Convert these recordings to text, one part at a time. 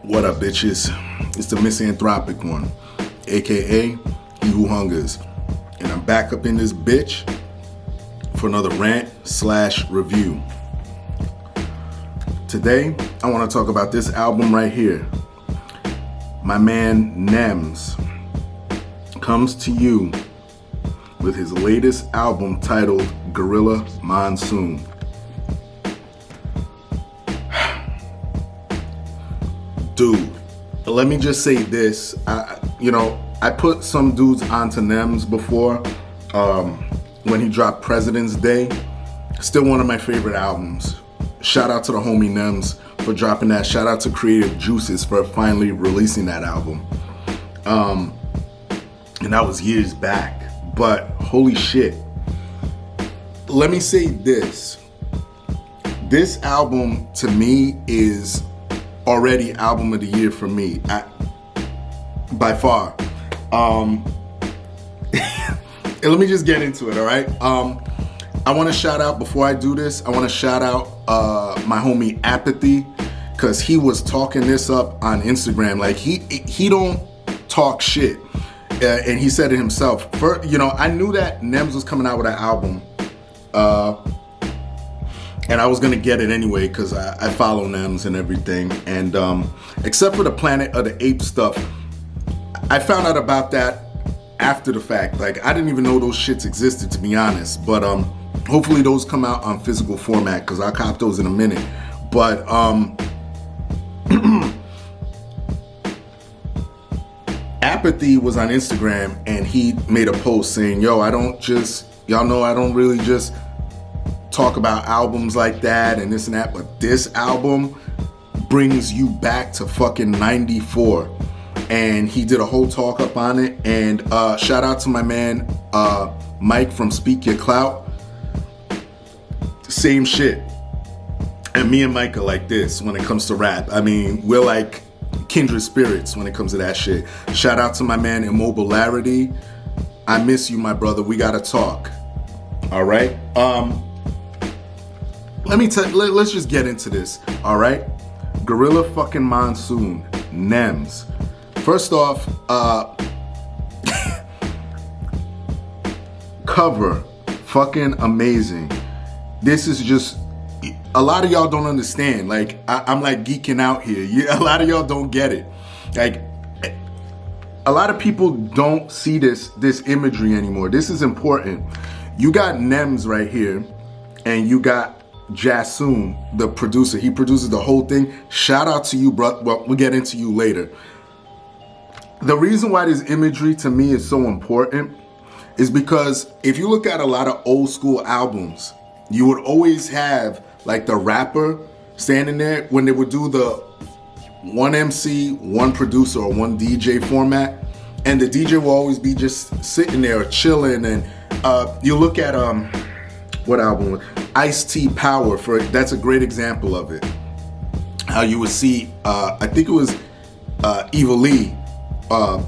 What up, bitches? It's the misanthropic one, aka He Who Hungers, and I'm back up in this bitch for another rant/review. Today, I want to talk about this album right here. My man Nems comes to you with his latest album titled Gorilla Monsoon. Dude, let me just say this. I put some dudes onto Nems before when he dropped President's Day. Still one of my favorite albums. Shout out to the homie Nems for dropping that. Shout out to Creative Juices for finally releasing that album. And that was years back. But holy shit. Let me say this. This album to me is already album of the year for me, by far. And let me just get into it, all right? I want to shout out, before I do this, I want to shout out my homie Apathy, because he was talking this up on Instagram. Like, he don't talk shit. And he said it himself. I knew that Nems was coming out with an album. And I was gonna get it anyway because I follow Nems and everything. And except for the Planet of the Apes stuff, I found out about that after the fact. Like, I didn't even know those shits existed, to be honest. But hopefully those come out on physical format because I'll cop those in a minute. But Apathy was on Instagram and he made a post saying, yo, y'all know I don't really just talk about albums like that and this and that, but this album brings you back to fucking 94. And he did a whole talk up on it. And shout out to my man Mike from Speak Your Clout. Same shit. And me and Mike are like this when it comes to rap. I mean, we're like kindred spirits when it comes to that shit. Shout out to my man Immobilarity. I miss you, my brother. We gotta talk. All right. Let's just get into this, all right? Gorilla fucking Monsoon, Nems. First off, cover, fucking amazing. This is just, a lot of y'all don't understand. Like, I'm like geeking out here. A lot of y'all don't get it. Like, a lot of people don't see this imagery anymore. This is important. You got Nems right here, and you got Jazzsoon, the producer. He produces the whole thing. Shout out to you, bro. Well, we'll get into you later. The reason why this imagery to me is so important is because if you look at a lot of old school albums, you would always have like the rapper standing there when they would do the one MC, one producer, or one DJ format, and the DJ will always be just sitting there chilling. And you look at what album? Ice-T Power, that's a great example of it. How you would see, I think it was Evil Lee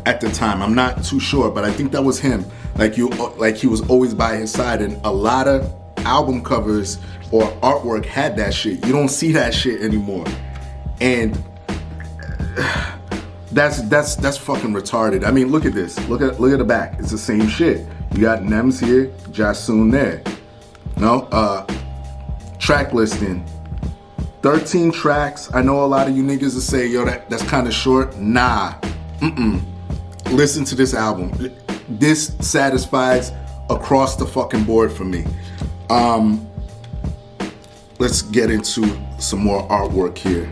at the time. I'm not too sure, but I think that was him. Like he was always by his side, and a lot of album covers or artwork had that shit. You don't see that shit anymore, and that's fucking retarded. I mean, look at this. Look at the back. It's the same shit. You got Nems here, Jazzsoon there. No, track listing, 13 tracks. I know a lot of you niggas will say, yo, that's kind of short. Nah, listen to this album. This satisfies across the fucking board for me. Let's get into some more artwork here.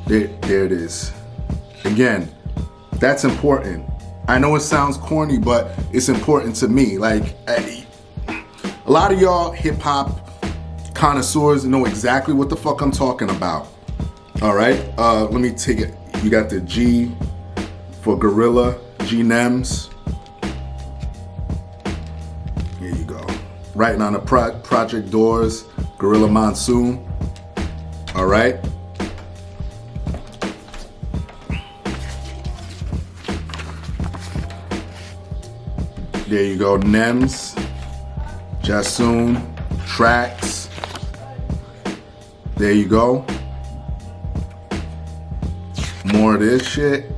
There it is. Again, that's important. I know it sounds corny, but it's important to me. Like, A lot of y'all hip hop connoisseurs know exactly what the fuck I'm talking about. All right, let me take it. You got the G for Gorilla, G Nems. Here you go. Writing on the Project Doors, Gorilla Monsoon. All right. There you go, Nems, Jazzsoon, Tracks. There you go. More of this shit.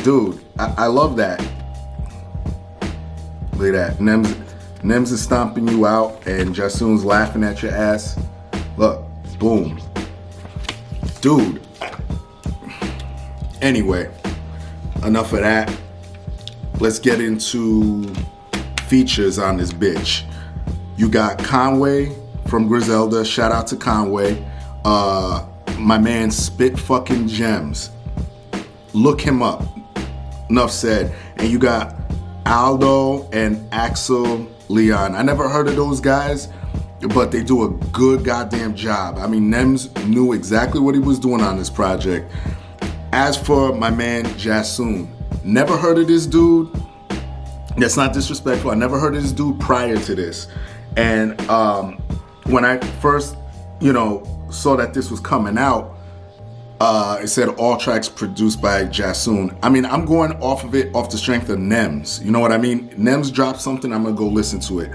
Dude, I love that. Look at that. Nems is stomping you out and Jazzsoon's laughing at your ass. Look, boom. Dude. Anyway, enough of that. Let's get into features on this bitch. You got Conway from Griselda. Shout out to Conway. My man Spit Fucking Gems. Look him up. Enough said. And you got Al-Doe and Axel Leon. I never heard of those guys, but they do a good goddamn job. I mean, Nems knew exactly what he was doing on this project. As for my man Jazzsoon, never heard of this dude. That's not disrespectful. I never heard of this dude prior to this. And when I first, saw that this was coming out, it said all tracks produced by Jazzsoon. I mean, I'm going off of it off the strength of Nems. You know what I mean? Nems dropped something, I'm gonna go listen to it.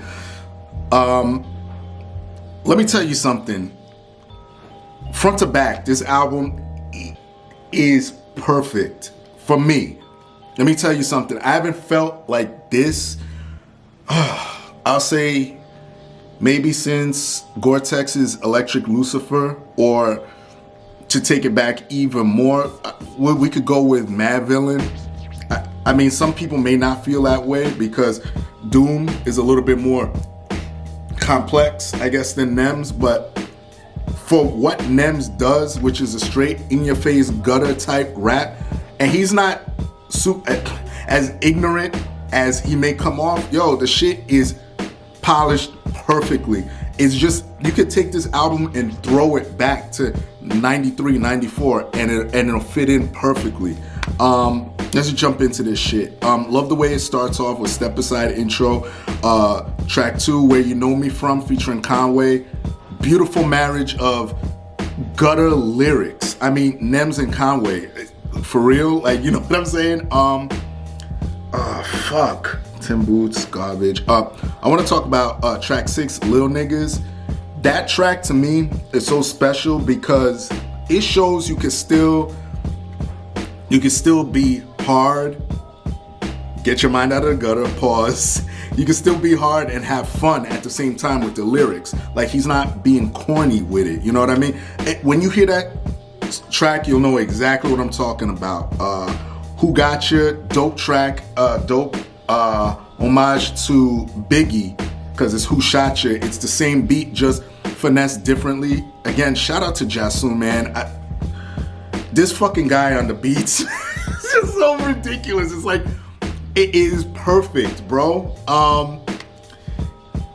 Let me tell you something. Front to back, this album is perfect for me. Let me tell you something. I haven't felt like this, I'll say maybe since Gore-Tex's Electric Lucifer, or to take it back even more, we could go with Mad Villain. I mean, some people may not feel that way because Doom is a little bit more complex, I guess, than Nems, but for what Nems does, which is a straight in-your-face gutter type rap, and he's not as ignorant as he may come off, the shit is polished perfectly. It's just, you could take this album and throw it back to 93, 94 and it'll fit in perfectly. Let's jump into this shit. Love the way it starts off with Step Aside intro. Track 2, Where You Know Me From, featuring Conway. Beautiful marriage of gutter lyrics. I mean, Nems and Conway, for real, like, you know what I'm saying? Fuck. Tim Boots, garbage. I want to talk about track 6, Lil Niggas. That track to me is so special because it shows you can still be hard. Get your mind out of the gutter, pause. You can still be hard and have fun at the same time with the lyrics. Like, he's not being corny with it. You know what I mean? When you hear that track, you'll know exactly what I'm talking about. Who Got You? Dope track. Dope homage to Biggie, because it's Who Shot You. It's the same beat, just finessed differently. Again, shout out to Jazzsoon, man. This fucking guy on the beats is just so ridiculous. It's like, it is perfect, bro.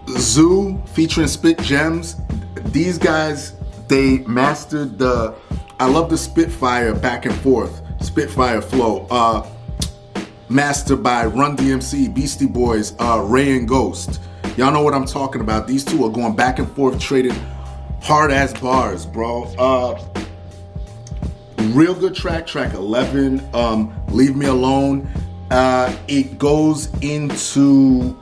Zoo featuring Spit Gems. These guys, they mastered I love the Spitfire back and forth, Spitfire flow. Mastered by Run DMC, Beastie Boys, Ray and Ghost. Y'all know what I'm talking about. These two are going back and forth, trading hard ass bars, bro. Real good track 11, Leave Me Alone. It goes into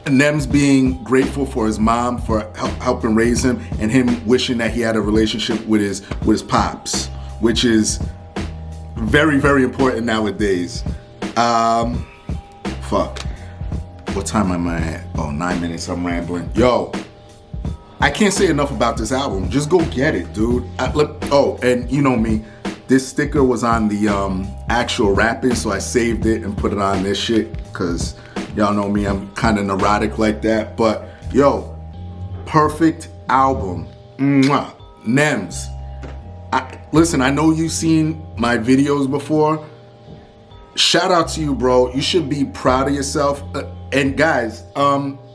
Nems being grateful for his mom for helping raise him, and him wishing that he had a relationship with his pops, which is very, very important nowadays. Fuck. What time am I at? Oh, 9 minutes. I'm rambling. Yo, I can't say enough about this album. Just go get it, dude. And you know me. This sticker was on the actual rapping, so I saved it and put it on this shit, because y'all know me, I'm kind of neurotic like that. But yo, perfect album. Mwah. Nems. Listen, I know you've seen my videos before. shout out to you, bro. You should be proud of yourself. And guys,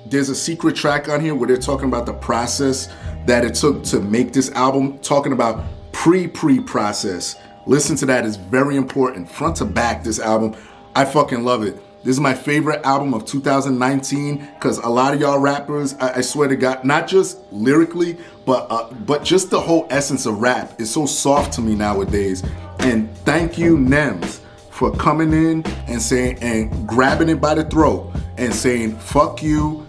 there's a secret track on here where they're talking about the process that it took to make this album, talking about pre-process. Listen to that, it's very important. Front to back, this album, I fucking love it. This is my favorite album of 2019 because a lot of y'all rappers, I swear to God, not just lyrically, but just the whole essence of rap is so soft to me nowadays. And thank you, Nems, for coming in and saying, and grabbing it by the throat and saying, fuck you,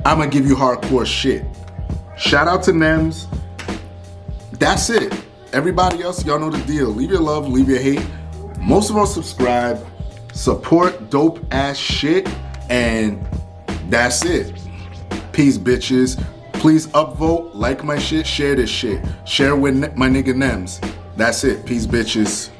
I'm gonna give you hardcore shit. Shout out to Nems. That's it. Everybody else, y'all know the deal. Leave your love, leave your hate. Most of us subscribe, support dope ass shit, and that's it. Peace, bitches. Please upvote, like my shit, share this shit. Share with my nigga Nems. That's it. Peace, bitches.